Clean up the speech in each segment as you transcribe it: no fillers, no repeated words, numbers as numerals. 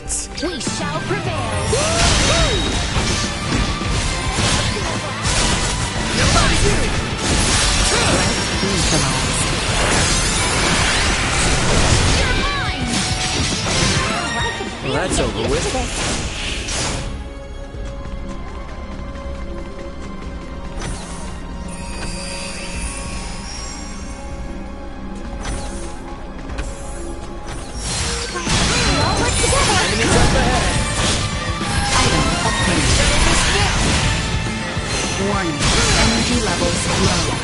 it! We shall prevail. You're mine! Well, that's over with. Warning, energy levels low.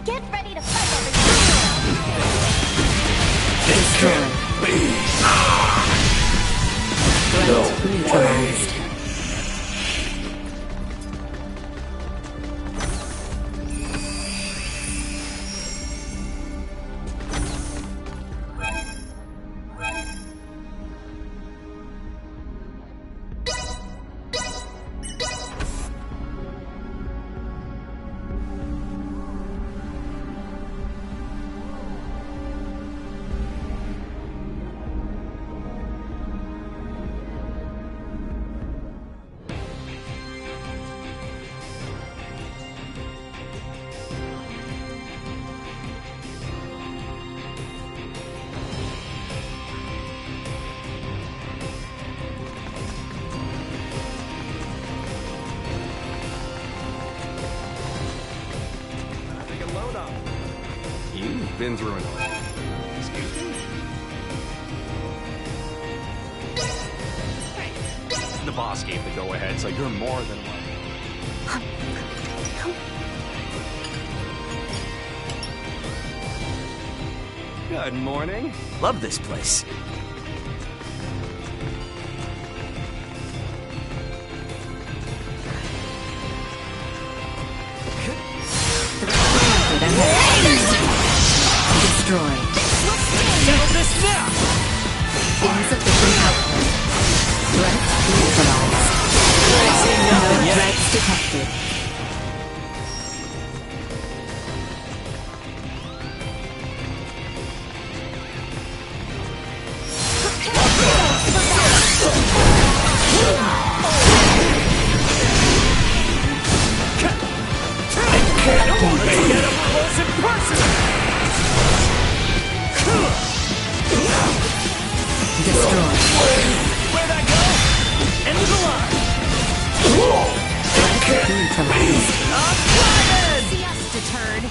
Get ready to fight over here. Destroy. Threat neutralized. You've been through enough. Excuse me? The boss gave the go-ahead, so you're more than welcome. Good morning. Love this place. Destroyed. Insufficient output. Threat neutralized. No threats detected. Where'd I go? End of the line. Neutralized. I'm See us deterred.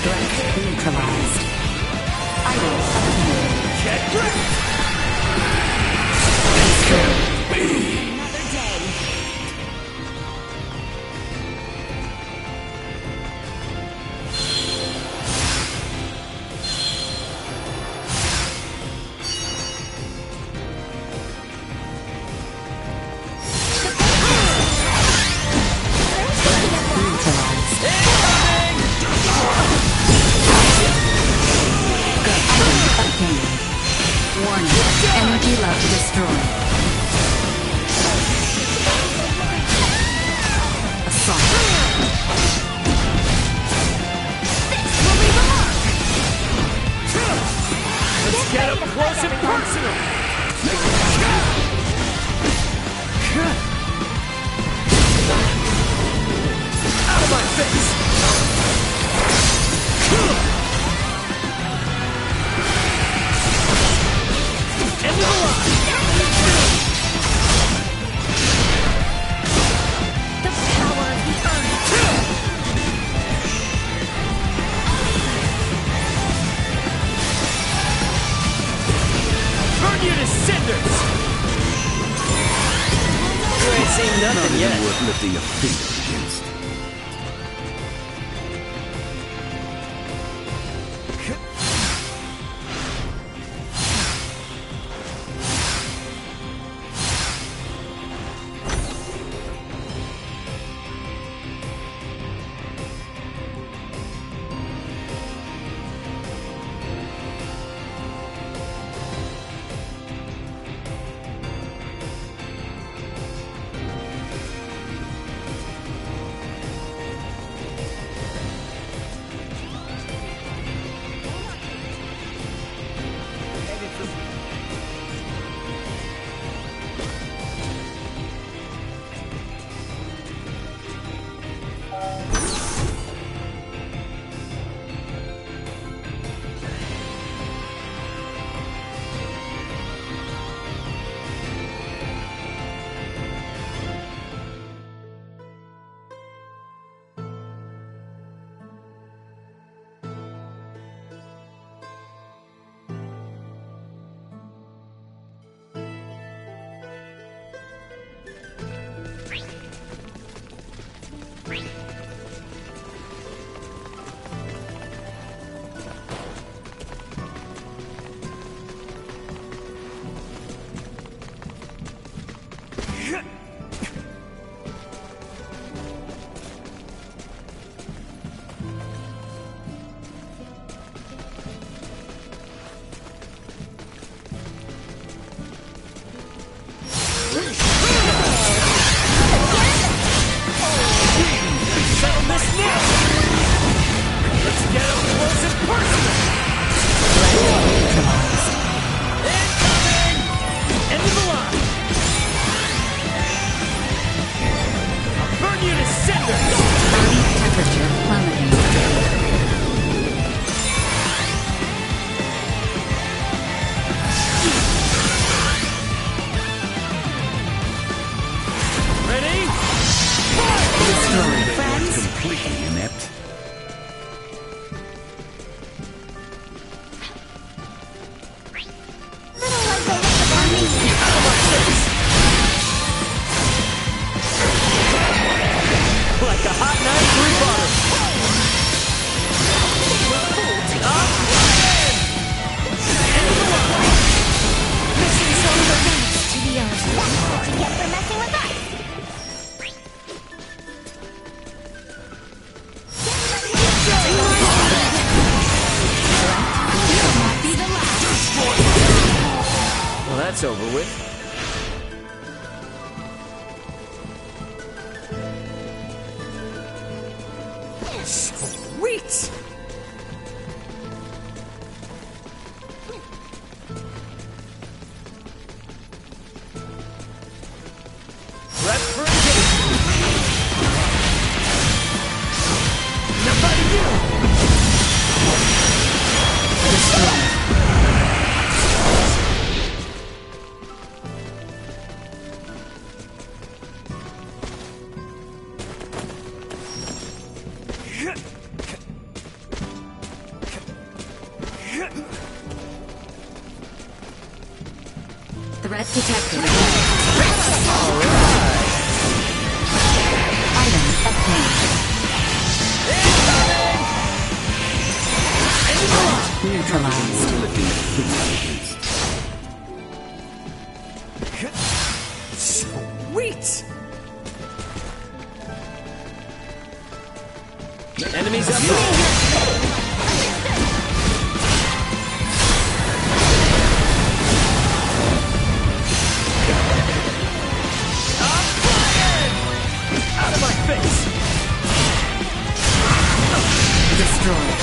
Threat neutralized. Idol obtained. Get wrecked! Another day. Neutralized. Obtained. Warning. Energy level destroyed. Assault. Let's get up close and personal! Out of my face! End of the line! The power of the earth. Burn you to cinders! You ain't seen nothing yet. Worth lifting a finger against. that's over with. Sweet! Prep for engagement! Nobody Threat detected. Item obtained. Neutralized. Sweet! Enemies up there! Out of my face! Destroyed.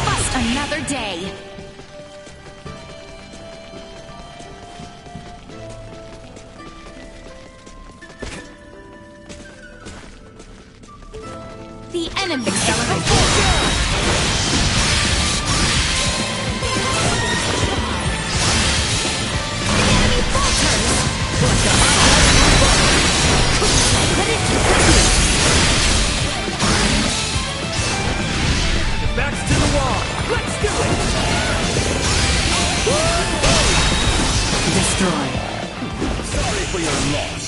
Bust another day. The enemy Backs to the wall! Let's do it! destroyed. Sorry for your loss.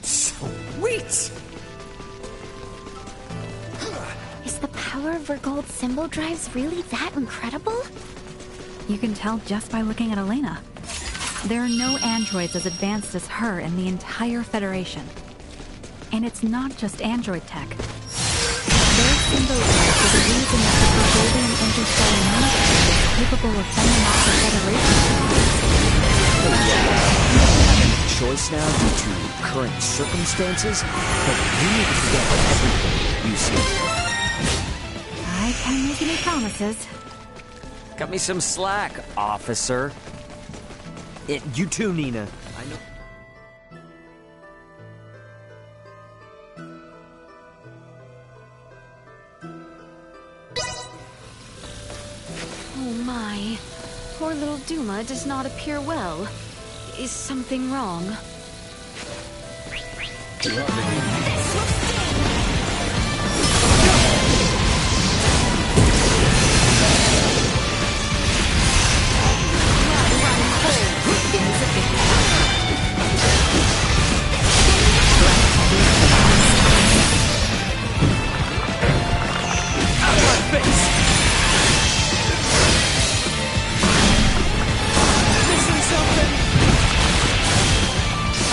Sweet! Is the power of her gold symbol drives really that incredible? You can tell just by looking at Elena. There are no androids as advanced as her in the entire Federation. And it's not just android tech. Their symbol drive is a reason that the Bergolian interstellar military is capable of fending off the Federation. Choice now due to current circumstances, but you need to forget everything you see. I can't make any promises. Cut me some slack, officer. You too, Nina. I know. Oh my. Poor little Duma does not appear well. Is something wrong?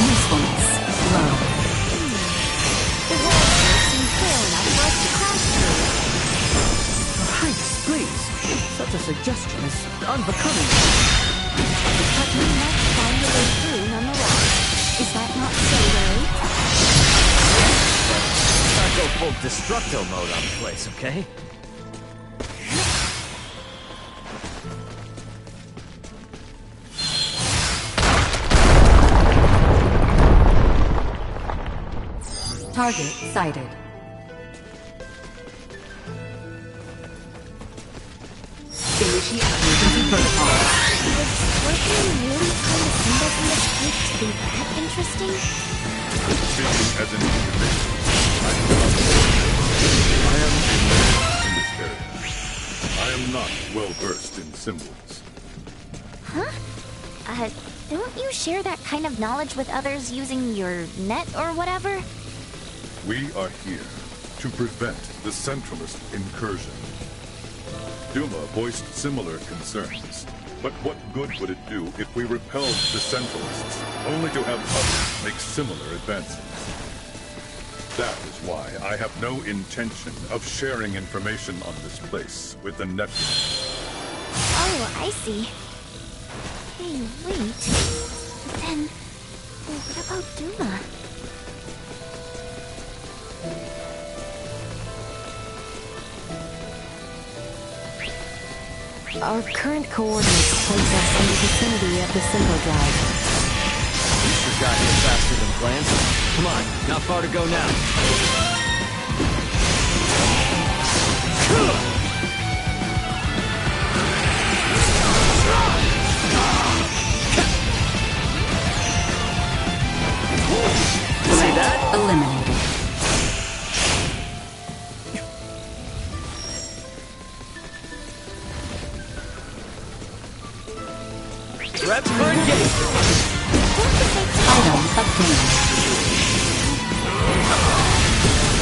Usefulness low. The walls seem clear enough for us to crash through. Your Highness, please. Such a suggestion is unbecoming. But we must find a way through nonetheless. Is that not so, Ray? Not go full destructo mode on the place, okay? Target sighted. Initiate emergency protocol. Working really kind of symbols in this fight to be that interesting? Speaking as an individual, I am in this area. I am not well versed in symbols. Don't you share that kind of knowledge with others using your net or whatever? We are here to prevent the Centralist incursion. Duma voiced similar concerns, but what good would it do if we repelled the Centralists, only to have others make similar advances? That is why I have no intention of sharing information on this place with the network. Oh, I see. Hey, wait. But then, what about Duma? Our current coordinates place us in the vicinity of the Synchro Drive. You sure got here faster than planned. Come on, not far to go now. See that? Eliminated. Reps for engagement. Item obtained.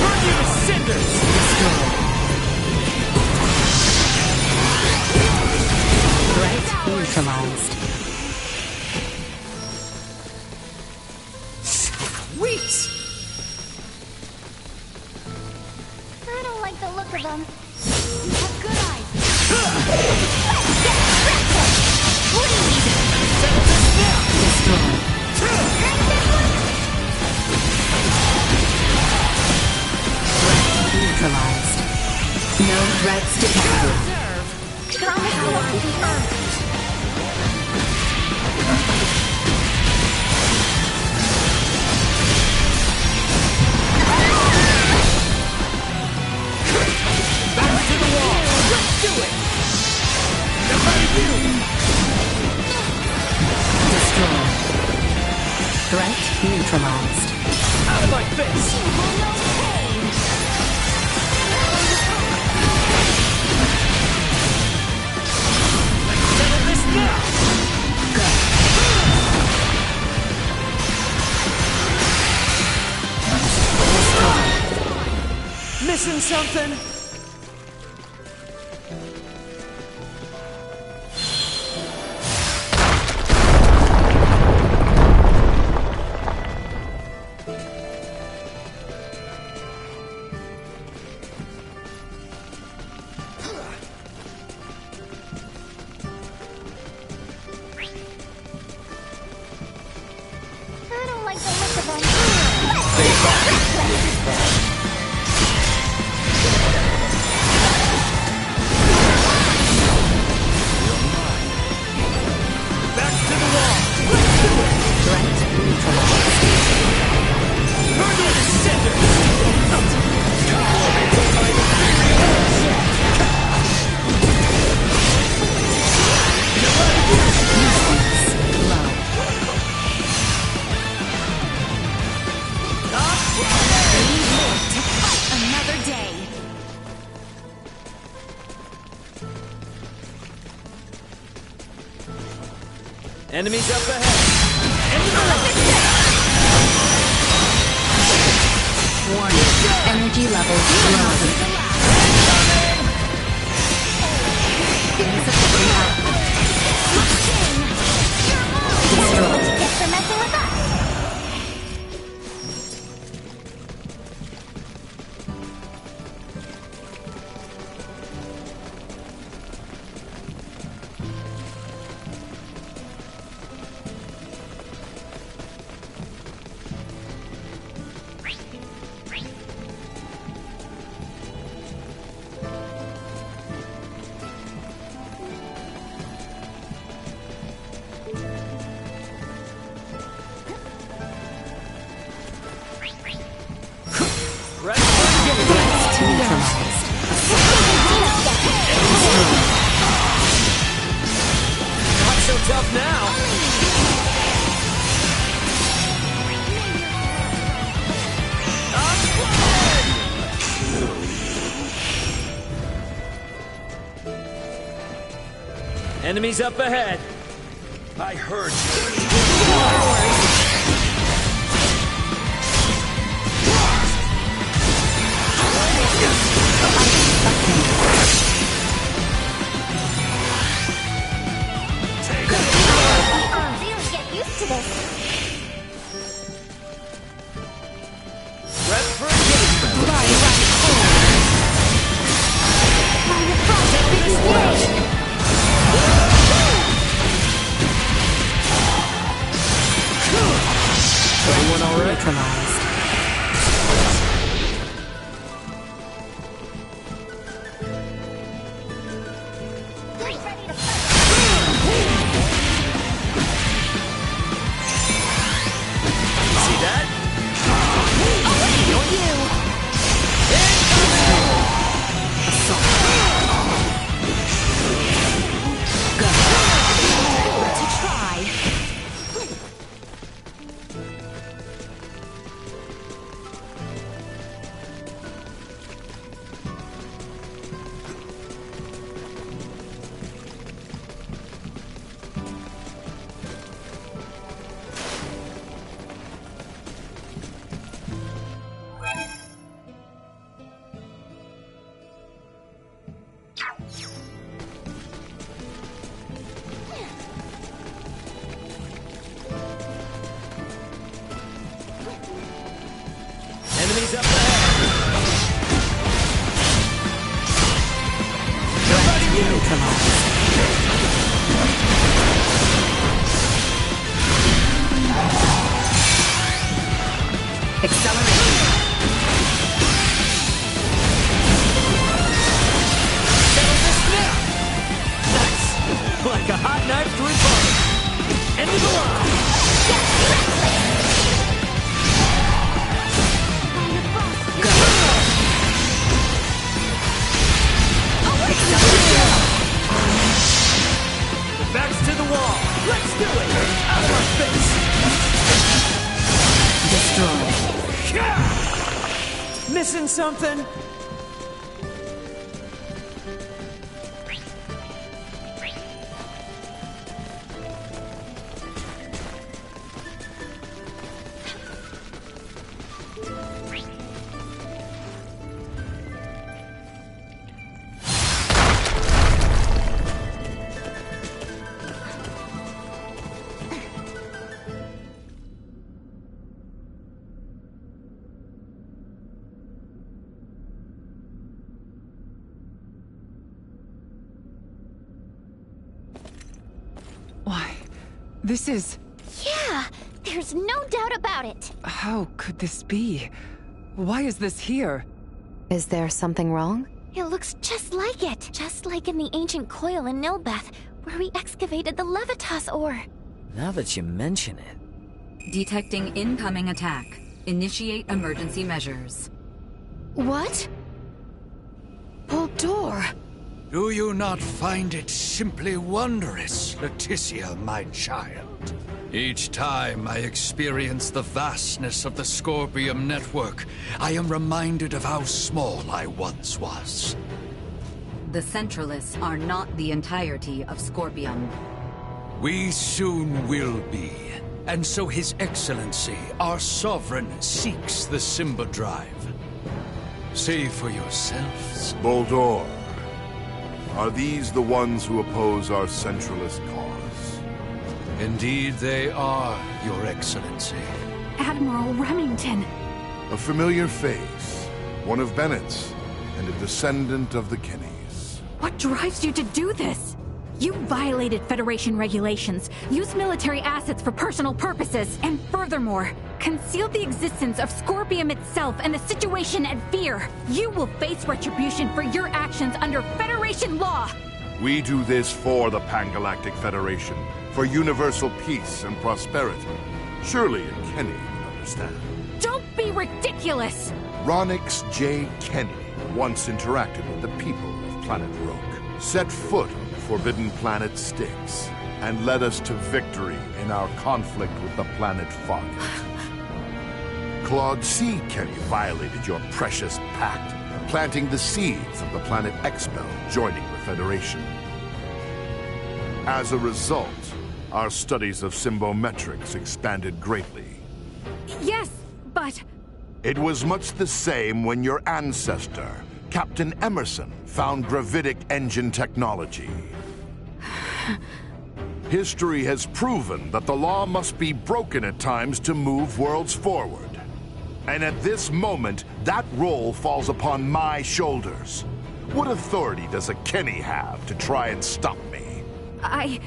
Burn you to cinders! Threat neutralized. Sweet! I don't like the look of them. You have good eyes. What do you need? Settle this now! Destroyed. Threat neutralized. No threats detected. Promise I won't be hurt. Back to the wall! Let's do it! Destroyed. Threat neutralized. Out of my face! Settle this now! Missing something? I don't like the look of them. Back to the wall! Threat neutralized. Burn you to cinders! Low. Another day. Enemies up ahead! Warning. Energy levels low. Insufficient output. Destroyed. Thanks for messing with us. Reps for engagement! Neutralized. Not so tough now! Enemies up ahead! I heard you! Viewers get used to this. Reps for engagement! This way. neutralized. Acceleration. Like a hot knife through butter. End of the line. The back's to the wall. Let's do it. Out of my face. Destroy. Missing something? Why, this is... Yeah, there's no doubt about it. How could this be? Why is this here? Is there something wrong? It looks just like it. Just like in the ancient coil in Nilbeth, where we excavated the Levitas ore. Now that you mention it... Detecting incoming attack. Initiate emergency measures. What? Baldur! Do you not find it simply wondrous, Leticia, my child? Each time I experience the vastness of the Scorpium network, I am reminded of how small I once was. The Centralists are not the entirety of Scorpium. We soon will be, and so His Excellency, our Sovereign, seeks the Simba Drive. See for yourselves. Baldur, are these the ones who oppose our centralist cause? Indeed they are, Your Excellency. Admiral Remington! A familiar face, one of Bennett's, and a descendant of the Kenneys. What drives you to do this? You violated Federation regulations, used military assets for personal purposes, and furthermore, concealed the existence of Scorpium itself and the situation at Fear. You will face retribution for your actions under Federation law! We do this for the Pangalactic Federation, for universal peace and prosperity. Surely a Kenny would understand. Don't be ridiculous! Ronix J. Kenny once interacted with the people of Planet Rook, set foot on the forbidden planet Styx, and led us to victory in our conflict with the planet Fogget. Claude C. Kenny violated your precious pact, planting the seeds of the planet Expel joining the Federation. As a result, our studies of symbometrics expanded greatly. Yes, but... It was much the same when your ancestor, Captain Emerson, found gravitic engine technology. History has proven that the law must be broken at times to move worlds forward. And at this moment, that role falls upon my shoulders. What authority does a Kenny have to try and stop me? I'm...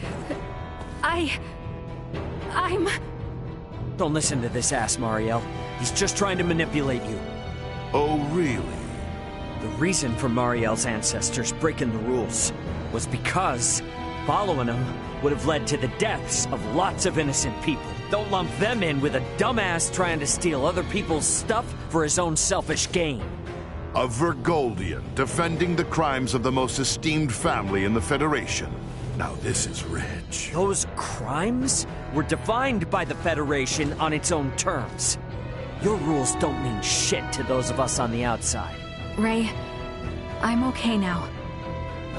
Don't listen to this ass, Mariel. He's just trying to manipulate you. Oh, really? The reason for Mariel's ancestors breaking the rules was because following them would have led to the deaths of lots of innocent people. Don't lump them in with a dumbass trying to steal other people's stuff for his own selfish gain. A Vergoldian defending the crimes of the most esteemed family in the Federation. Now this is rich. Those crimes were defined by the Federation on its own terms. Your rules don't mean shit to those of us on the outside. Ray, I'm okay now.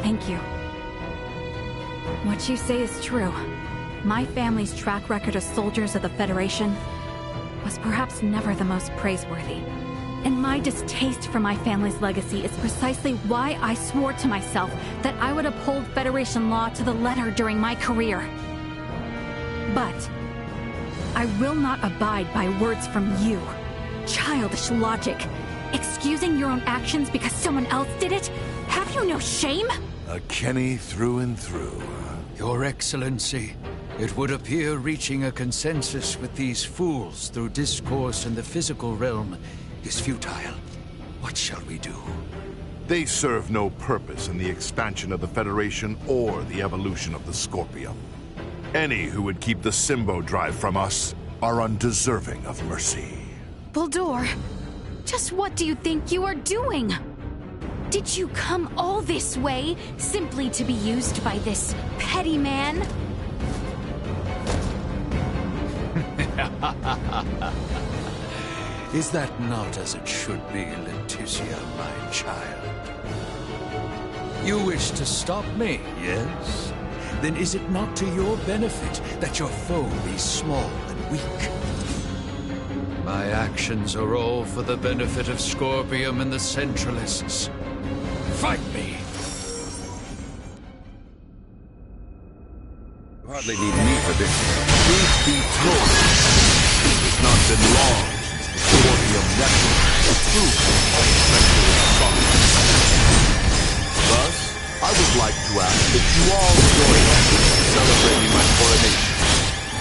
Thank you. What you say is true. My family's track record as soldiers of the Federation was perhaps never the most praiseworthy. And my distaste for my family's legacy is precisely why I swore to myself that I would uphold Federation law to the letter during my career. But I will not abide by words from you. Childish logic, Excusing your own actions because someone else did it? Have you no shame? A Kenny through and through. Your Excellency, it would appear reaching a consensus with these fools through discourse in the physical realm is futile. What shall we do? They serve no purpose in the expansion of the Federation or the evolution of the Scorpium. Any who would keep the Symbo Drive from us are undeserving of mercy. Buldur, just what do you think you are doing? Did you come all this way simply to be used by this petty man? Is that not as it should be, Leticia, my child? You wish to stop me, yes? Then is it not to your benefit that your foe be small and weak? My actions are all for the benefit of Scorpium and the Centralists. Fight me! You hardly need me for this. Truth be told, it has not been long since the Scorpium Network approved of Centralist thought. Thus, I would like to ask that you all join us in celebrating my coronation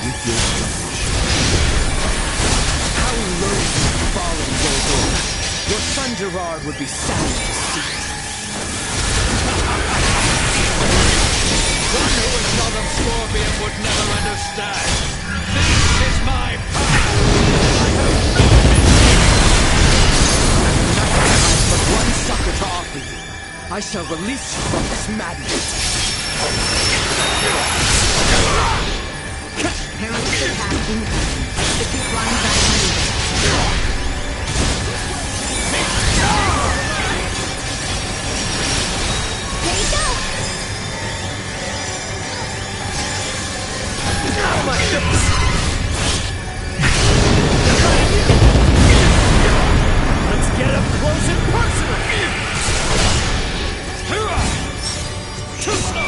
with your permission. How low you've fallen, Buldur. Your son Gerard would be sad to see. One who was not of Scorpium would never understand. This is my power! I have but one sucker to offer you. I shall release you from this madness. Parents should have income. The keep flying back on you. There you go! Let's get up close and personal!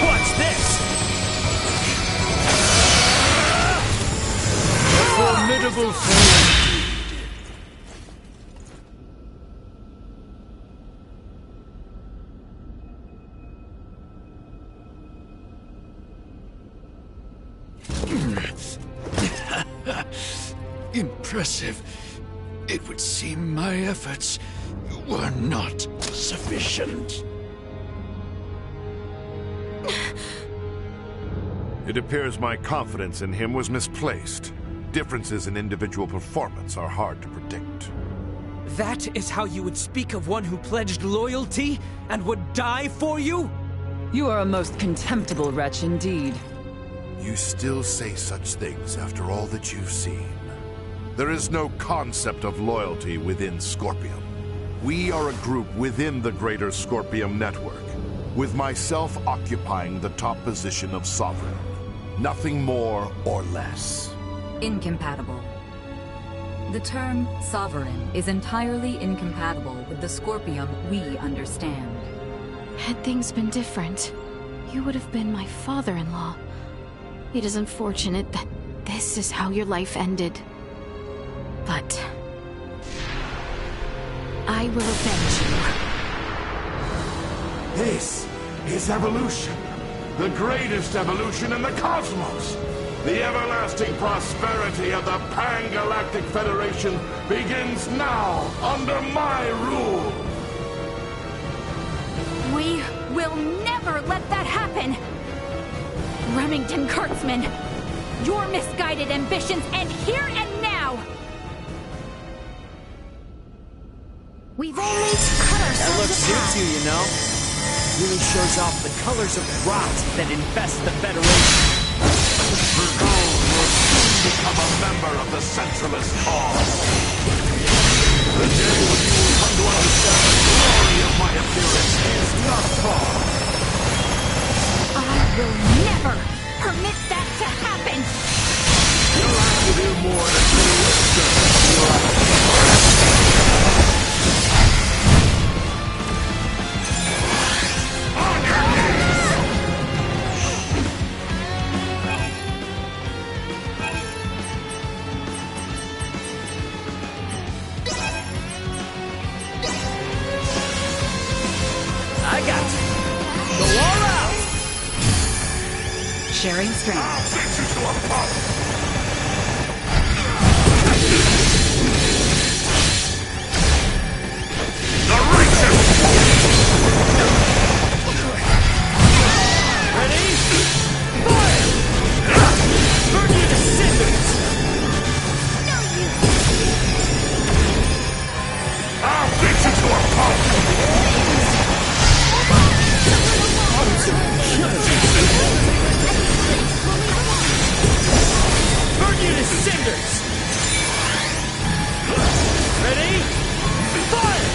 Watch this! formidable foe. Impressive. It would seem my efforts were not sufficient. It appears my confidence in him was misplaced. Differences in individual performance are hard to predict. That is how you would speak of one who pledged loyalty and would die for you? You are a most contemptible wretch indeed. You still say such things after all that you've seen. There is no concept of loyalty within Scorpium. We are a group within the greater Scorpium network, with myself occupying the top position of Sovereign. Nothing more or less. Incompatible. The term Sovereign is entirely incompatible with the Scorpium we understand. Had things been different, you would have been my father-in-law. It is unfortunate that this is how your life ended. But I will avenge you. This is evolution. The greatest evolution in the cosmos. The everlasting prosperity of the Pan-Galactic Federation begins now under my rule. We will never let that happen! Remington Kurtzman, your misguided ambitions end here and now! We've only cut That ourselves looks a new path. to you, know? Really shows off the colors of rot that infest the Federation. Bergol will soon become a member of the Centralist cause. The day when you will come to understand the glory of my appearance is not far. I will never permit that to happen! You'll have to do more than do this. Sharing strength. I'll fix you to a pulp! The righteous! Ready? Fire! Burn you to cinders! I'll fix you to a pulp! Burn you to cinders! Ready? Fire!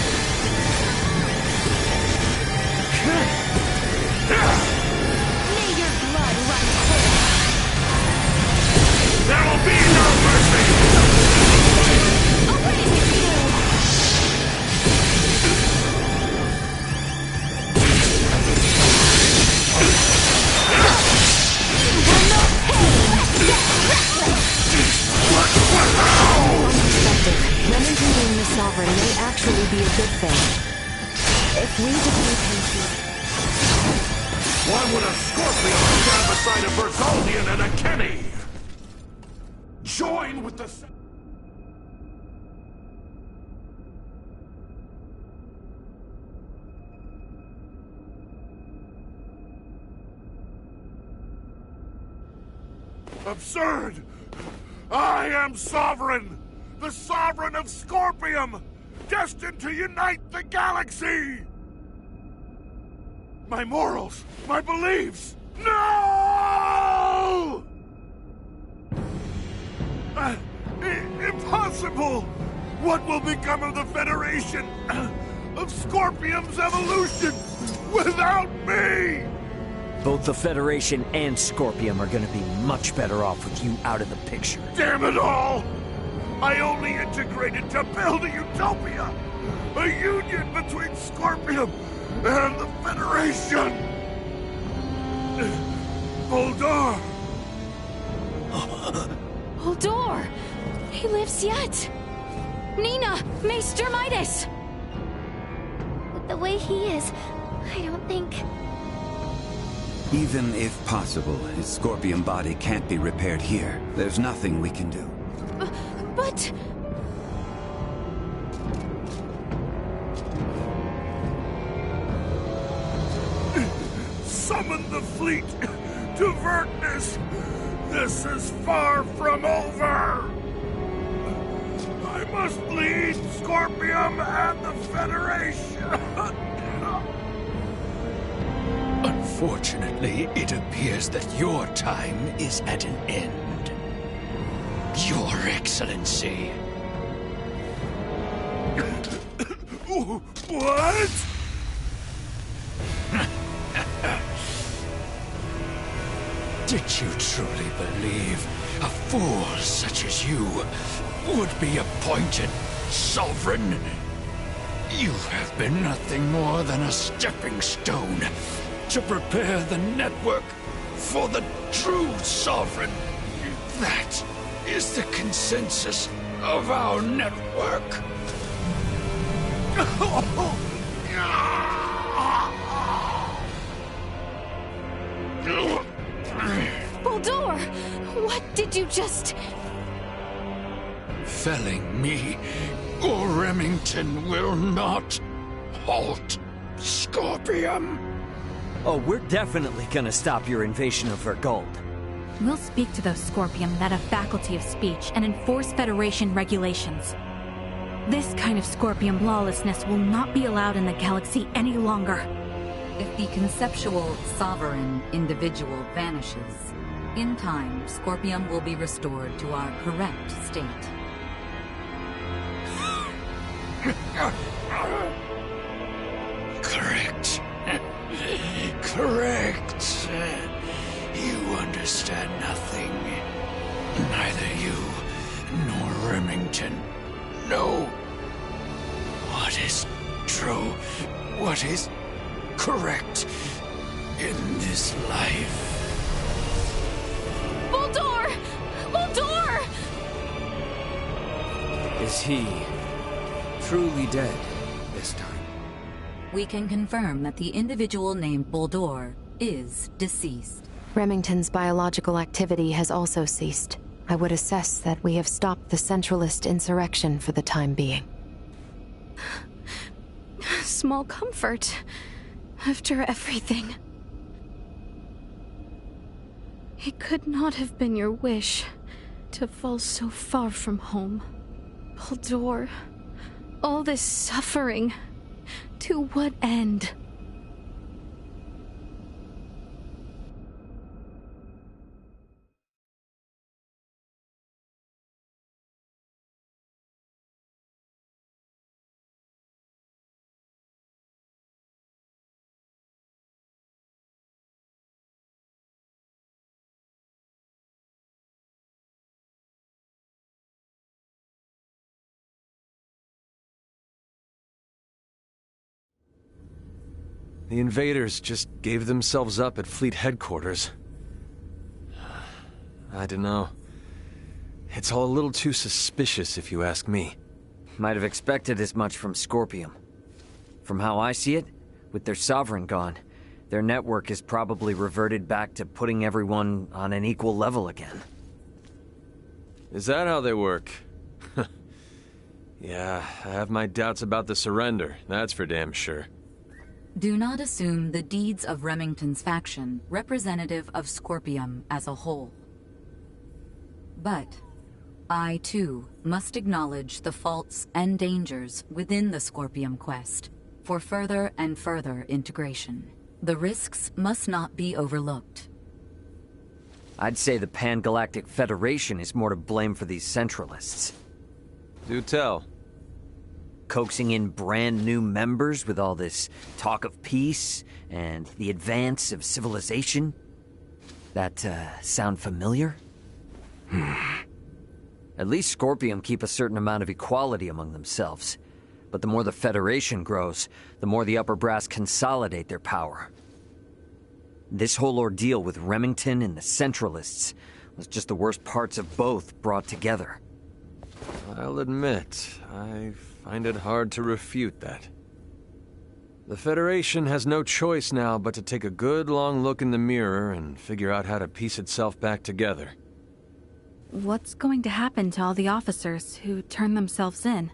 May your blood run cold. There will be no mercy! Away with you! Remington being the Sovereign may actually be a good thing. If we defeat him here... Why would a Scorpion stand beside a Verzaldian and a Kenny? Join with the... Absurd! I am Sovereign! The Sovereign of Scorpium! Destined to unite the galaxy! My morals, my beliefs! No! Impossible! What will become of the Federation? Of Scorpium's evolution? Without me! Both the Federation and Scorpium are gonna be much better off with you out of the picture. Damn it all! I only integrated to build a utopia! A union between Scorpium and the Federation! Voldar! Uldur! He lives yet! Nina! Maester Midas! With the way he is, I don't think... Even if possible, his Scorpion body can't be repaired here. There's nothing we can do. But... Summon the fleet to Vertnus! This is far from over! I must lead Scorpium and the Federation! Unfortunately, it appears that your time is at an end. Your Excellency. What? Did you truly believe a fool such as you would be appointed Sovereign? You have been nothing more than a stepping stone to prepare the network for the true Sovereign. That is the consensus of our network. Uldur! What did you just... Felling me or Remington will not halt Scorpium. Oh, we're definitely gonna stop your invasion of Vergold. We'll speak to those Scorpium that have faculty of speech and enforce Federation regulations. This kind of Scorpium lawlessness will not be allowed in the galaxy any longer. If the conceptual, sovereign individual vanishes, in time, Scorpium will be restored to our correct state. Correct. Correct. You understand nothing. Neither you nor Remington know what is true, what is correct in this life. Uldur! Uldur! Is he truly dead this time? We can confirm that the individual named Uldur is deceased. Remington's biological activity has also ceased. I would assess that we have stopped the Centralist insurrection for the time being. Small comfort. After everything. It could not have been your wish to fall so far from home. Baldur, all this suffering. To what end? The invaders just gave themselves up at Fleet headquarters. I don't know. It's all a little too suspicious, if you ask me. Might have expected as much from Scorpium. From how I see it, with their Sovereign gone, their network is probably reverted back to putting everyone on an equal level again. Is that how they work? Yeah, I have my doubts about the surrender, that's for damn sure. Do not assume the deeds of Remington's faction representative of Scorpium as a whole. But I, too, must acknowledge the faults and dangers within the Scorpium quest for further and further integration. The risks must not be overlooked. I'd say the Pan-Galactic Federation is more to blame for these Centralists. Do tell. Coaxing in brand new members with all this talk of peace and the advance of civilization? That, sound familiar? At least Scorpium keep a certain amount of equality among themselves. But the more the Federation grows, the more the upper brass consolidate their power. This whole ordeal with Remington and the Centralists was just the worst parts of both brought together. I'll admit, I find it hard to refute that. The Federation has no choice now but to take a good long look in the mirror and figure out how to piece itself back together. What's going to happen to all the officers who turn themselves in?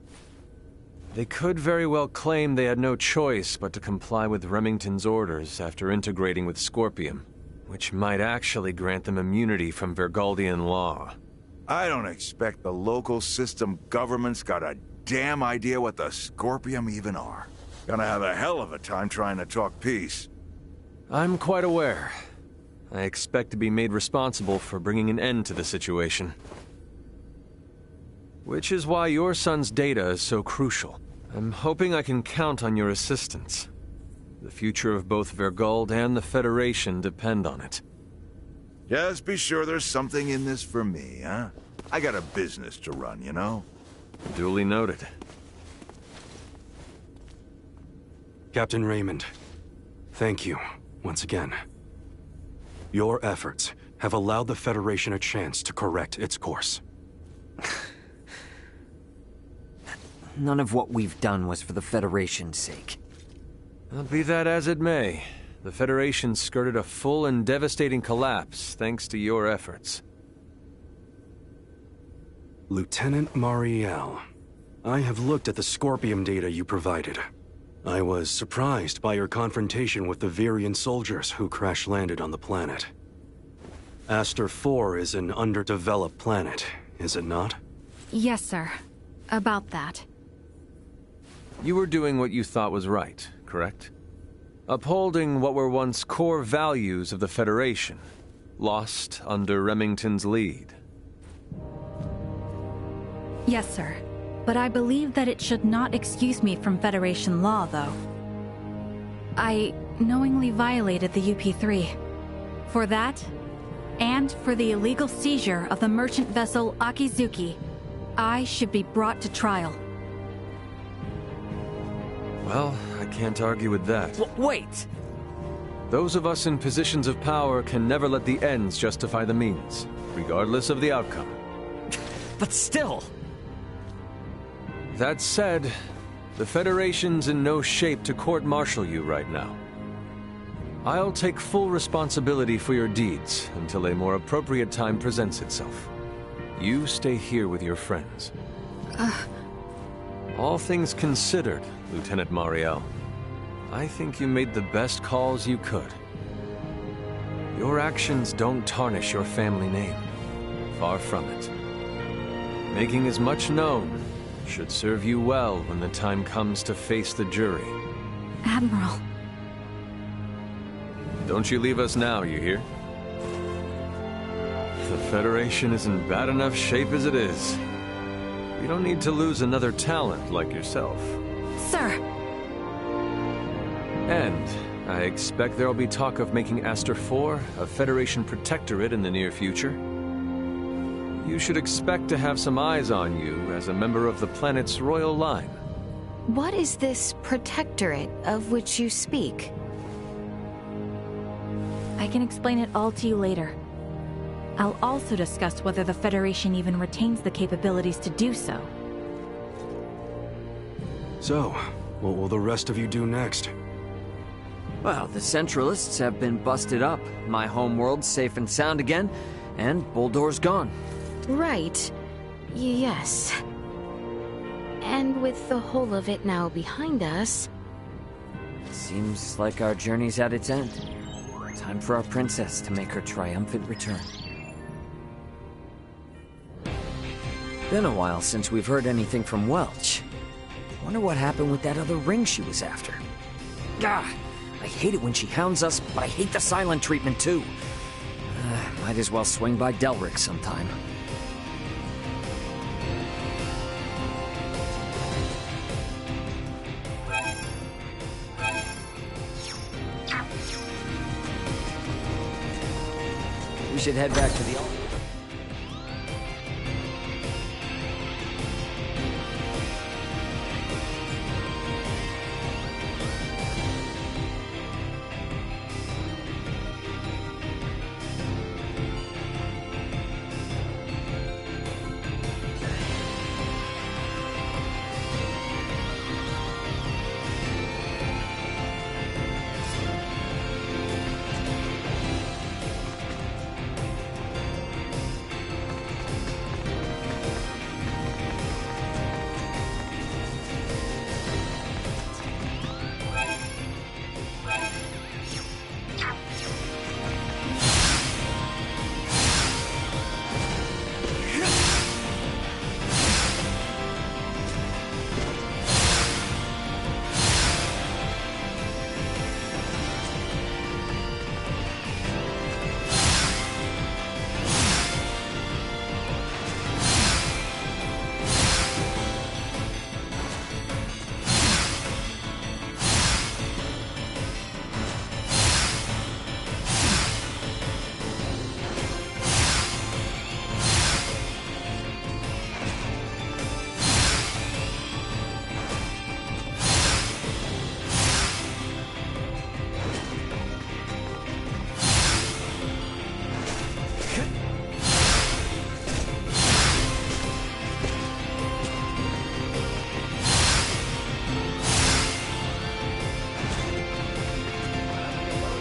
They could very well claim they had no choice but to comply with Remington's orders after integrating with Scorpium, which might actually grant them immunity from Vergaldian law. I don't expect the local system government's got a damn idea what the Scorpium even are. Gonna have a hell of a time trying to talk peace. I'm quite aware. I expect to be made responsible for bringing an end to the situation. Which is why your son's data is so crucial. I'm hoping I can count on your assistance. The future of both Vergald and the Federation depend on it. Just be sure there's something in this for me, huh? I got a business to run, you know? Duly noted. Captain Raymond, thank you, once again. Your efforts have allowed the Federation a chance to correct its course. None of what we've done was for the Federation's sake. Well, be that as it may, the Federation skirted a full and devastating collapse thanks to your efforts. Lieutenant Mariel, I have looked at the Scorpium data you provided. I was surprised by your confrontation with the Virian soldiers who crash-landed on the planet. Aster 4 is an underdeveloped planet, is it not? Yes, sir. About that. You were doing what you thought was right, correct? Upholding what were once core values of the Federation, lost under Remington's lead. Yes, sir. But I believe that it should not excuse me from Federation law, though. I knowingly violated the UP-3. For that, and for the illegal seizure of the merchant vessel Akizuki, I should be brought to trial. Well, I can't argue with that. Wait! Those of us in positions of power can never let the ends justify the means, regardless of the outcome. But still! That said, the Federation's in no shape to court-martial you right now. I'll take full responsibility for your deeds until a more appropriate time presents itself. You stay here with your friends. All things considered, Lieutenant Mariel, I think you made the best calls you could. Your actions don't tarnish your family name. Far from it. Making as much known should serve you well when the time comes to face the jury. Admiral. Don't you leave us now, you hear? The Federation is in bad enough shape as it is. We don't need to lose another talent like yourself. Sir! And I expect there'll be talk of making Aster IV a Federation protectorate in the near future. You should expect to have some eyes on you as a member of the planet's royal line. What is this protectorate of which you speak? I can explain it all to you later. I'll also discuss whether the Federation even retains the capabilities to do so. So, what will the rest of you do next? Well, the Centralists have been busted up. My homeworld's safe and sound again, and Buldor's gone. Right. Yes. And with the whole of it now behind us... Seems like our journey's at its end. Time for our princess to make her triumphant return. Been a while since we've heard anything from Welch. Wonder what happened with that other ring she was after. Gah! I hate it when she hounds us, but I hate the silent treatment too. Might as well swing by Delric sometime. We should head back to the...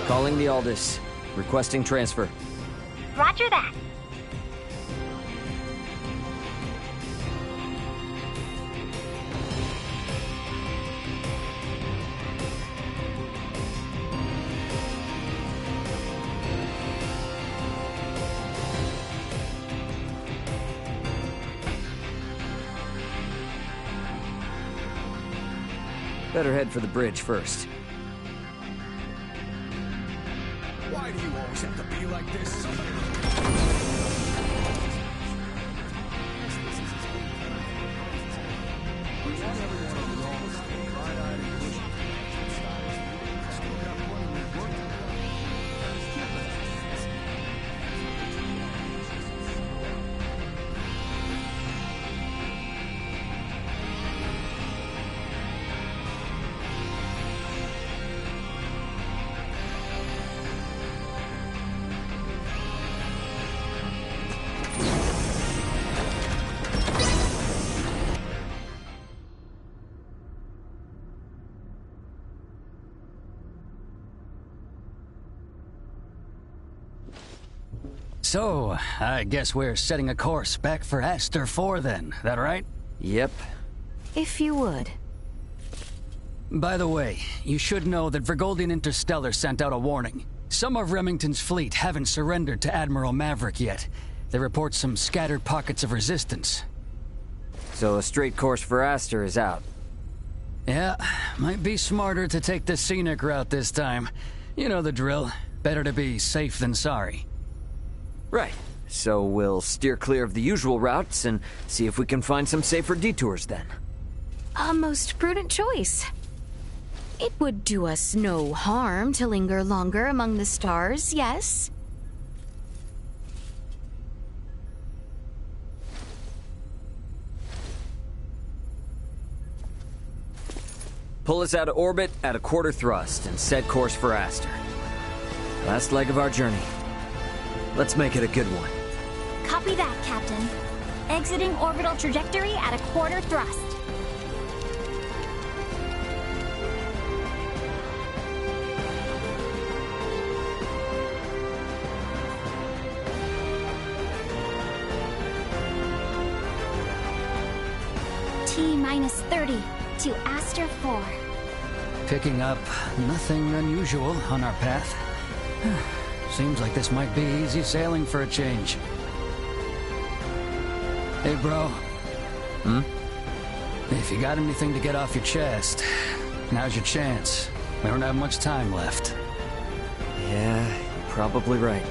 Calling the Aldous. Requesting transfer. Roger that. Better head for the bridge first. Why do you always have to be like this? So, I guess we're setting a course back for Aster 4 then, that right? Yep. If you would. By the way, you should know that Vergoldian Interstellar sent out a warning. Some of Remington's fleet haven't surrendered to Admiral Maverick yet. They report some scattered pockets of resistance. So a straight course for Aster is out. Yeah, might be smarter to take the scenic route this time. You know the drill. Better to be safe than sorry. Right. So we'll steer clear of the usual routes and see if we can find some safer detours then. A most prudent choice. It would do us no harm to linger longer among the stars, yes? Pull us out of orbit at a quarter thrust and set course for Aster. Last leg of our journey. Let's make it a good one. Copy that, Captain. Exiting orbital trajectory at a quarter thrust. T-minus 30 to Aster 4. Picking up nothing unusual on our path. Seems like this might be easy sailing for a change. Hey, bro. If you got anything to get off your chest, now's your chance. We don't have much time left. Yeah, you're probably right.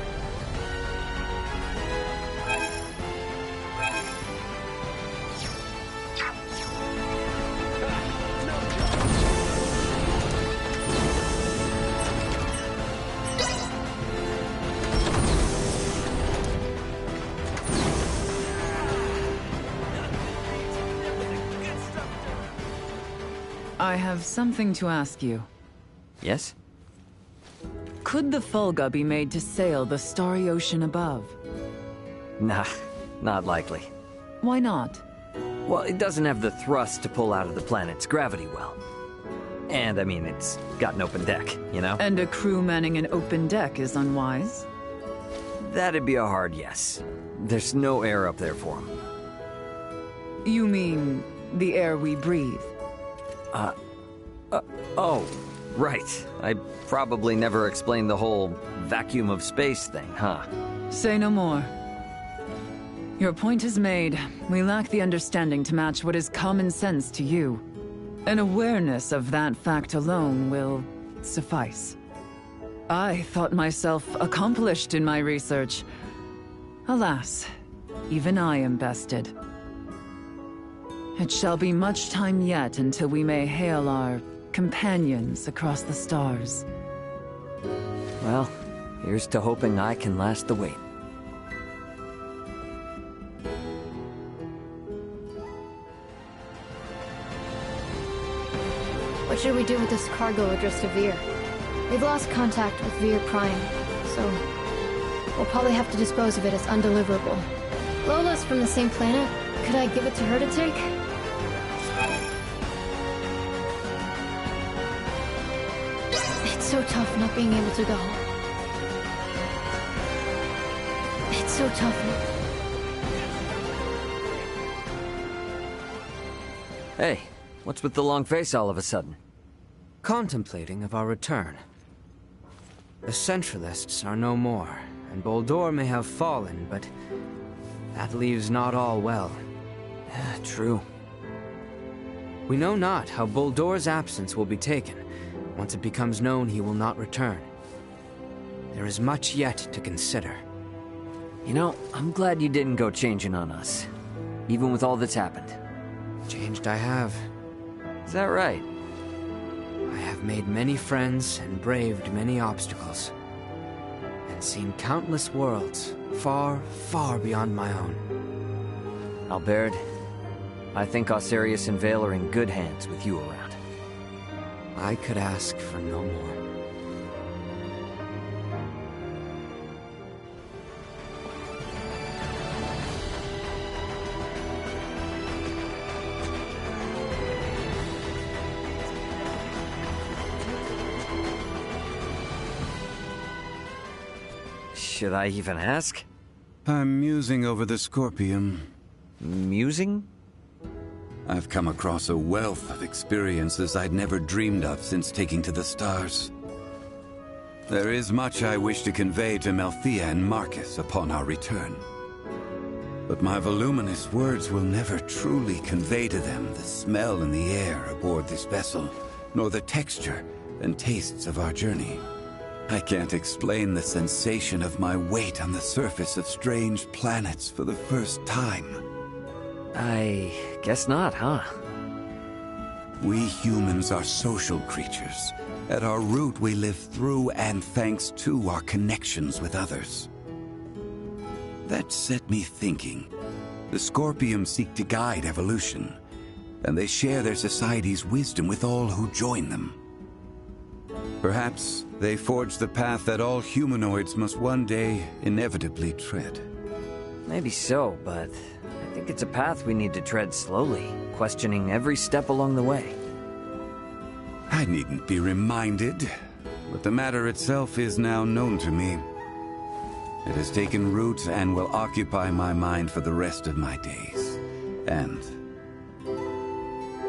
I have something to ask you. Yes? Could the Fulga be made to sail the starry ocean above? Nah, not likely. Why not? Well, it doesn't have the thrust to pull out of the planet's gravity well. And, I mean, it's got an open deck, you know? And a crew manning an open deck is unwise? That'd be a hard yes. There's no air up there for them. You mean the air we breathe? Oh, right. I probably never explained the whole vacuum of space thing, huh? Say no more. Your point is made. We lack the understanding to match what is common sense to you. An awareness of that fact alone will suffice. I thought myself accomplished in my research. Alas, even I am bested. It shall be much time yet until we may hail our companions across the stars. Well, here's to hoping I can last the wait. What should we do with this cargo addressed to Veer? We've lost contact with Veer Prime, so we'll probably have to dispose of it as undeliverable. Lola's from the same planet. Could I give it to her to take? It's so tough not being able to go. It's so tough not... Hey, what's with the long face all of a sudden? Contemplating of our return. The Centralists are no more, and Boldore may have fallen, but that leaves not all well. True. We know not how Boldore's absence will be taken. Once it becomes known he will not return. There is much yet to consider. You know, I'm glad you didn't go changing on us, even with all that's happened. Changed I have. Is that right? I have made many friends and braved many obstacles. And seen countless worlds, far, far beyond my own. Albert, I think Osarius and Vale are in good hands with you around. I could ask for no more. Should I even ask? I'm musing over the Scorpium. Musing? I've come across a wealth of experiences I'd never dreamed of since taking to the stars. There is much I wish to convey to Melthea and Marcus upon our return. But my voluminous words will never truly convey to them the smell in the air aboard this vessel, nor the texture and tastes of our journey. I can't explain the sensation of my weight on the surface of strange planets for the first time. I guess not, huh? We humans are social creatures. At our root, we live through and thanks to our connections with others. That set me thinking. The Scorpium seek to guide evolution, and they share their society's wisdom with all who join them. Perhaps they forge the path that all humanoids must one day inevitably tread. Maybe so, but I think it's a path we need to tread slowly, questioning every step along the way. I needn't be reminded, but the matter itself is now known to me. It has taken root and will occupy my mind for the rest of my days. And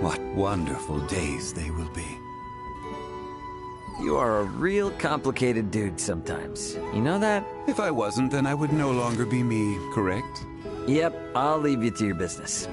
what wonderful days they will be. You are a real complicated dude sometimes. You know that? If I wasn't, then I would no longer be me, correct? Yep, I'll leave you to your business.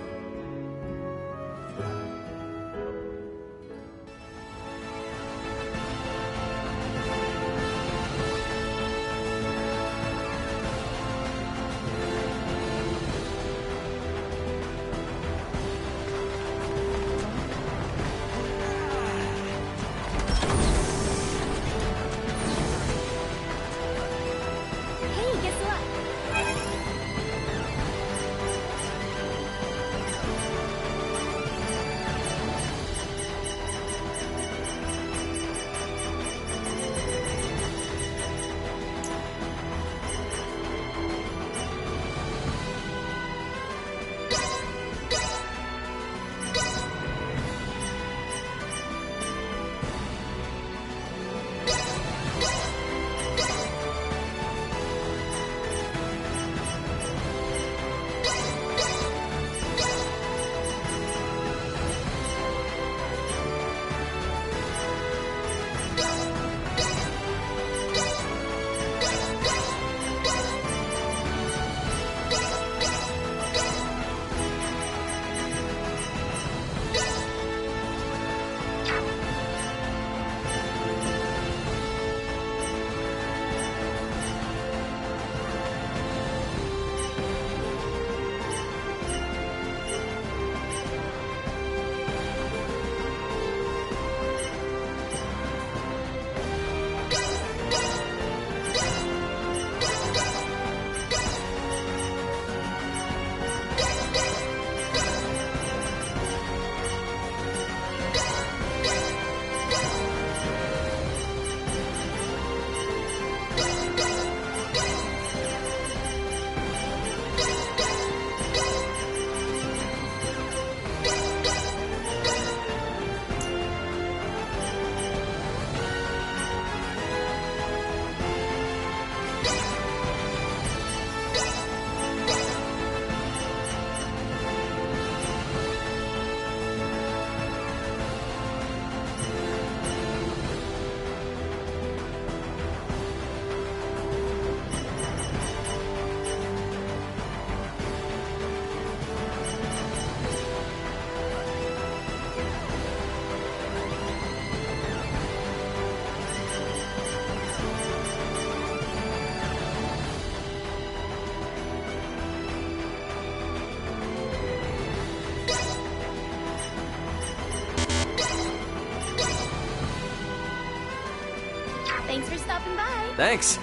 Thanks for stopping by. Thanks.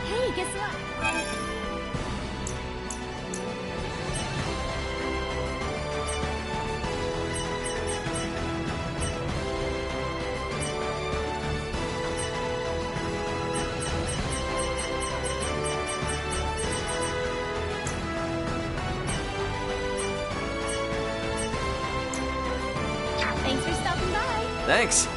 Hey, guess what? Thanks for stopping by. Thanks.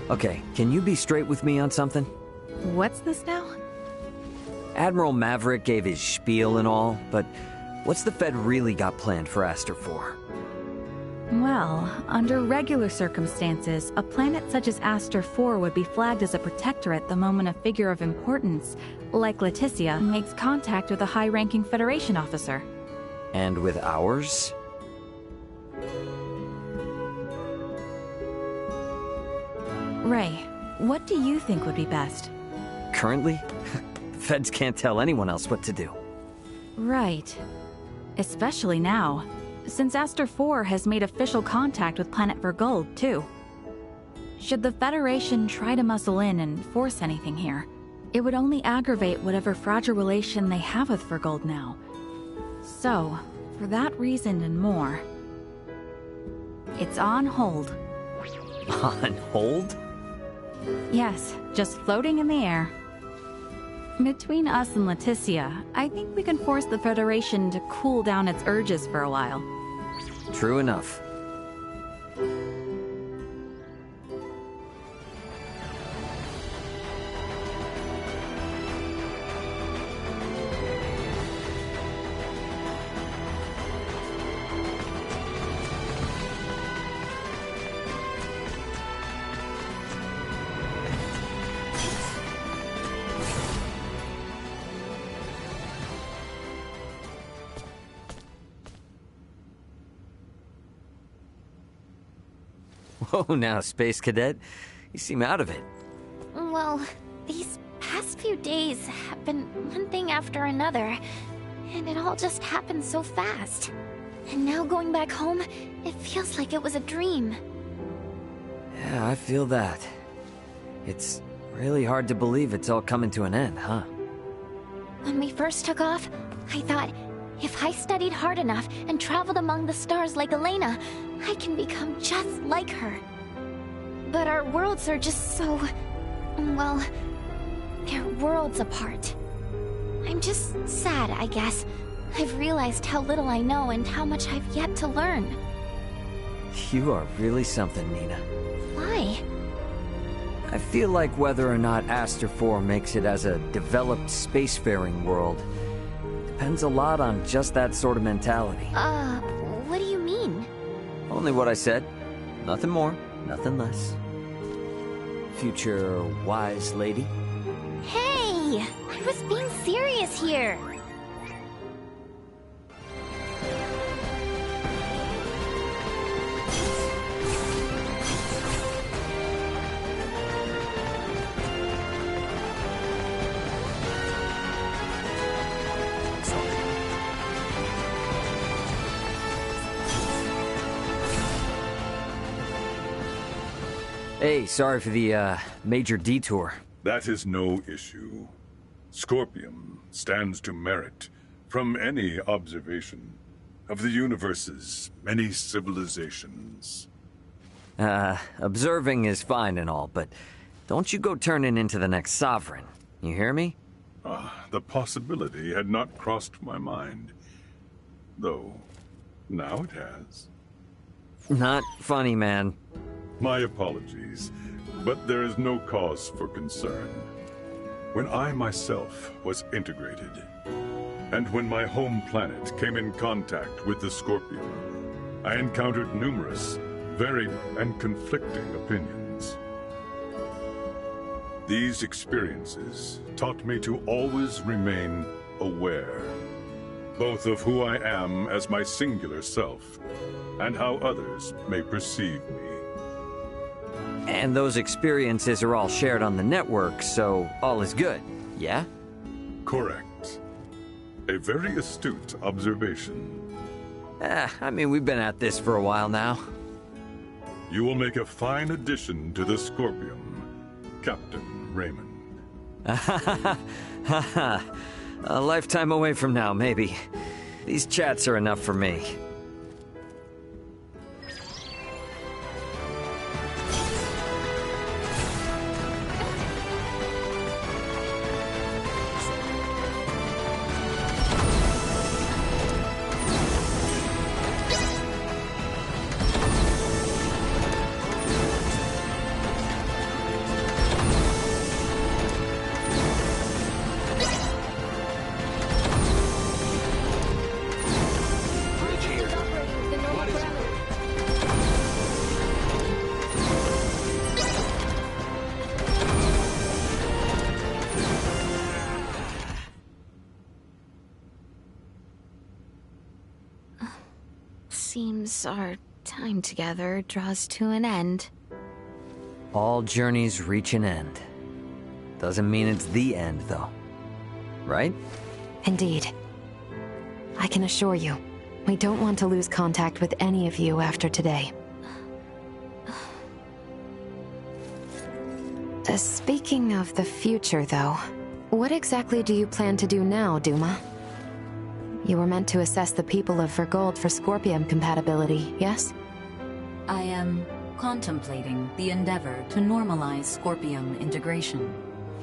Okay, can you be straight with me on something? What's this now? Admiral Maverick gave his spiel and all, but what's the Fed really got planned for Aster 4? Well, under regular circumstances, a planet such as Aster 4 would be flagged as a protectorate the moment a figure of importance, like Leticia, makes contact with a high-ranking Federation officer. And with ours? Ray, what do you think would be best? Currently? The Feds can't tell anyone else what to do. Right. Especially now, since Aster 4 has made official contact with Planet Vergold, too. Should the Federation try to muscle in and force anything here, it would only aggravate whatever fragile relation they have with Vergold now. So, for that reason and more, it's on hold. On hold? Yes, just floating in the air. Between us and Leticia, I think we can force the Federation to cool down its urges for a while. True enough. Whoa, now, Space Cadet. You seem out of it. Well, these past few days have been one thing after another, and it all just happened so fast. And now going back home, it feels like it was a dream. Yeah, I feel that. It's really hard to believe it's all coming to an end, huh? When we first took off, I thought, if I studied hard enough and traveled among the stars like Elena, I can become just like her. But our worlds are just so... well, they're worlds apart. I'm just sad, I guess. I've realized how little I know and how much I've yet to learn. You are really something, Nina. Why? I feel like whether or not Aster 4 makes it as a developed spacefaring world depends a lot on just that sort of mentality. What do you mean? Only what I said. Nothing more, nothing less. Future wise lady. Hey! I was being serious here! Hey, sorry for the, major detour. That is no issue. Scorpium stands to merit from any observation of the universe's many civilizations. Observing is fine and all, but don't you go turning into the next sovereign. You hear me? The possibility had not crossed my mind. Though, now it has. Not funny, man. My apologies, but there is no cause for concern. When I myself was integrated, and when my home planet came in contact with the Scorpion, I encountered numerous, varied, and conflicting opinions. These experiences taught me to always remain aware, both of who I am as my singular self, and how others may perceive me. And those experiences are all shared on the network, so all is good, yeah? Correct. A very astute observation. I mean, we've been at this for a while now. You will make a fine addition to the Scorpium, Captain Raymond. A lifetime away from now, maybe. These chats are enough for me. seems our time together draws to an end. All journeys reach an end. Doesn't mean it's the end, though. Right? Indeed. I can assure you, we don't want to lose contact with any of you after today. Speaking of the future, though, what exactly do you plan to do now, Duma? You were meant to assess the people of Vergold for Scorpium compatibility, yes? I am contemplating the endeavor to normalize Scorpium integration.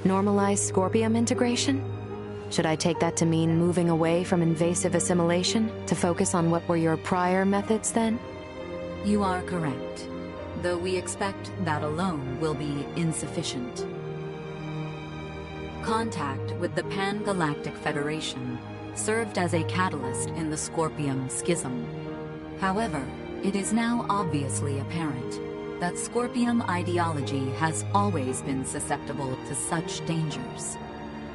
Normalize Scorpium integration? Should I take that to mean moving away from invasive assimilation to focus on what were your prior methods then? You are correct, though we expect that alone will be insufficient. Contact with the Pan-Galactic Federation served as a catalyst in the Scorpium schism. However, it is now obviously apparent that Scorpium ideology has always been susceptible to such dangers.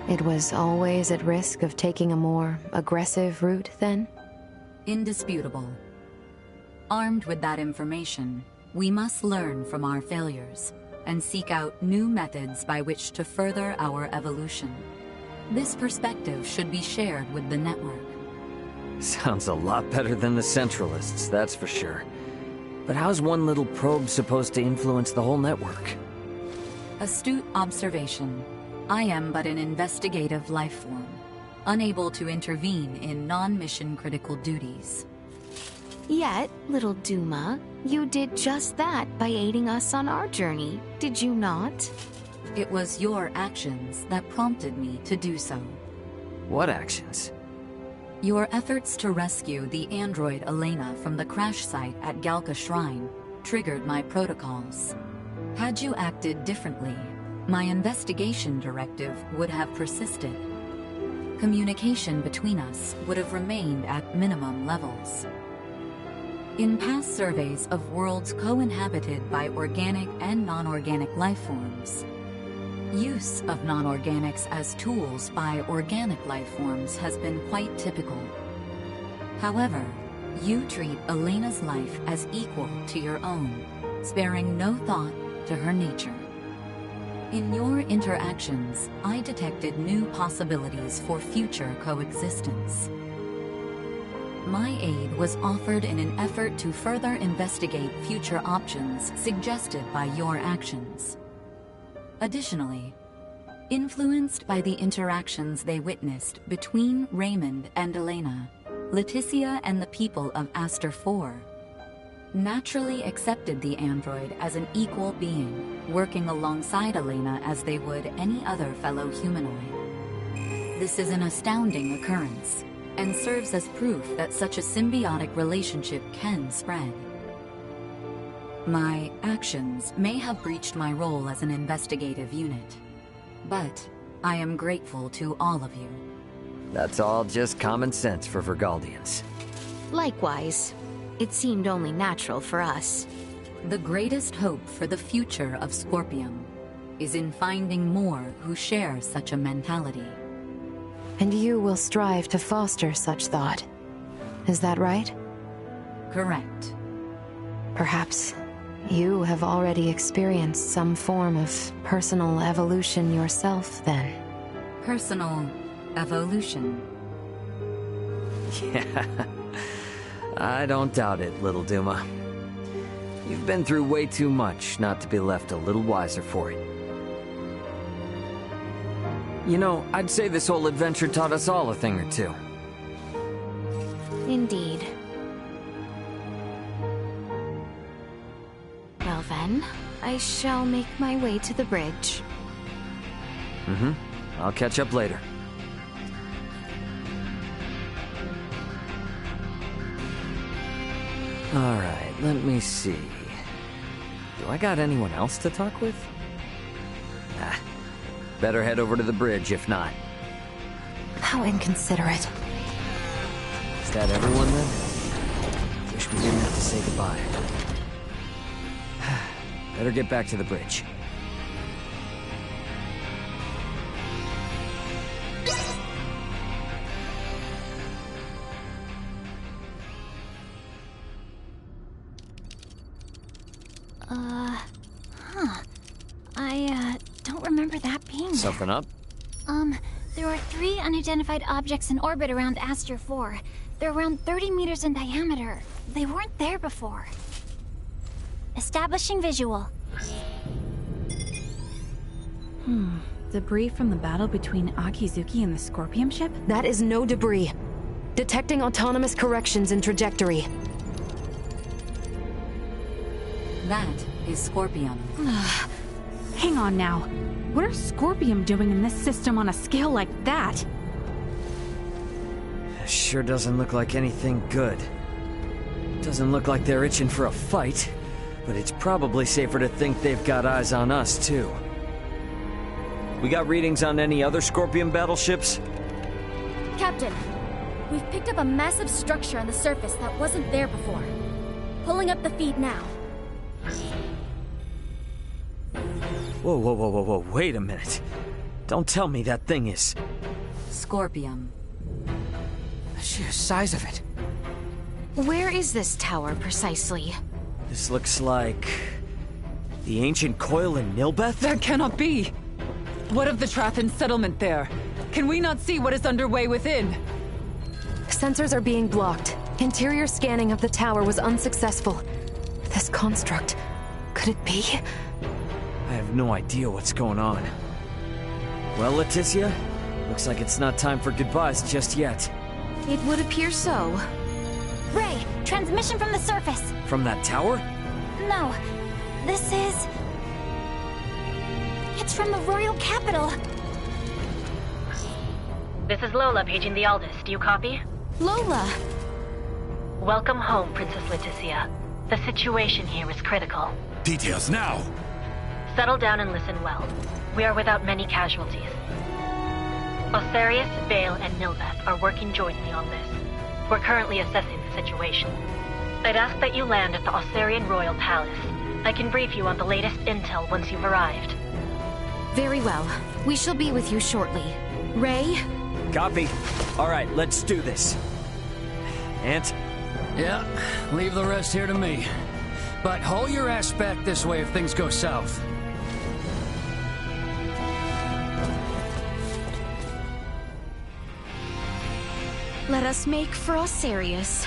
It was always at risk of taking a more aggressive route, then? Indisputable. Armed with that information, we must learn from our failures and seek out new methods by which to further our evolution. This perspective should be shared with the network. Sounds a lot better than the Centralists, that's for sure. But how's one little probe supposed to influence the whole network? Astute observation. I am but an investigative life form, unable to intervene in non-mission critical duties. Yet, little Duma, you did just that by aiding us on our journey, did you not? It was your actions that prompted me to do so. What actions? Your efforts to rescue the android Elena from the crash site at Galka Shrine triggered my protocols. Had you acted differently, my investigation directive would have persisted. Communication between us would have remained at minimum levels. In past surveys of worlds co-inhabited by organic and non-organic life forms, use of non-organics as tools by organic life forms has been quite typical. However, you treat Elena's life as equal to your own, sparing no thought to her nature. In your interactions, I detected new possibilities for future coexistence. My aid was offered in an effort to further investigate future options suggested by your actions. Additionally, influenced by the interactions they witnessed between Raymond and Elena, Leticia and the people of Aster 4 naturally accepted the android as an equal being, working alongside Elena as they would any other fellow humanoid. This is an astounding occurrence, and serves as proof that such a symbiotic relationship can spread. My actions may have breached my role as an investigative unit, but I am grateful to all of you. That's all just common sense for Vergaldians. Likewise, it seemed only natural for us. The greatest hope for the future of Scorpium is in finding more who share such a mentality. And you will strive to foster such thought. Is that right? Correct. Perhaps you have already experienced some form of personal evolution yourself, then. Personal evolution? Yeah, I don't doubt it, little Duma. You've been through way too much not to be left a little wiser for it. You know, I'd say this whole adventure taught us all a thing or two. Indeed. Well then, I shall make my way to the bridge. I'll catch up later. Alright, let me see. Do I got anyone else to talk with? Better head over to the bridge, if not. How inconsiderate. Is that everyone, then? Wish we didn't have to say goodbye. Better get back to the bridge. I don't remember that being Something up? There are 3 unidentified objects in orbit around Aster 4. They're around 30 meters in diameter. They weren't there before. Establishing visual. Debris from the battle between Akizuki and the Scorpium ship? That is no debris. Detecting autonomous corrections in trajectory. That is Scorpium. Hang on now. What are Scorpium doing in this system on a scale like that? Sure doesn't look like anything good. Doesn't look like they're itching for a fight, but it's probably safer to think they've got eyes on us, too. We got readings on any other Scorpium battleships? Captain, we've picked up a massive structure on the surface that wasn't there before. Pulling up the feed now. Whoa, wait a minute. Don't tell me that thing is... Scorpium. The sheer size of it. Where is this tower, precisely? This looks like... the ancient coil in Nilbeth? That cannot be! What of the Trathan settlement there? Can we not see what is underway within? Sensors are being blocked. Interior scanning of the tower was unsuccessful. This construct... could it be? I have no idea what's going on. Well, Leticia, looks like it's not time for goodbyes just yet. It would appear so. Ray, transmission from the surface. From that tower? No, this is... It's from the Royal Capital. This is Lola paging the Aldous. Do you copy? Lola! Welcome home, Princess Leticia. The situation here is critical. Details now! Settle down and listen well. We are without many casualties. Osarius, Vale, and Nilbeth are working jointly on this. We're currently assessing the situation. I'd ask that you land at the Osarian Royal Palace. I can brief you on the latest intel once you've arrived. Very well. We shall be with you shortly. Ray? Copy. All right, let's do this. Ant? Yeah, leave the rest here to me. But haul your ass back this way if things go south. Let us make for Osarius.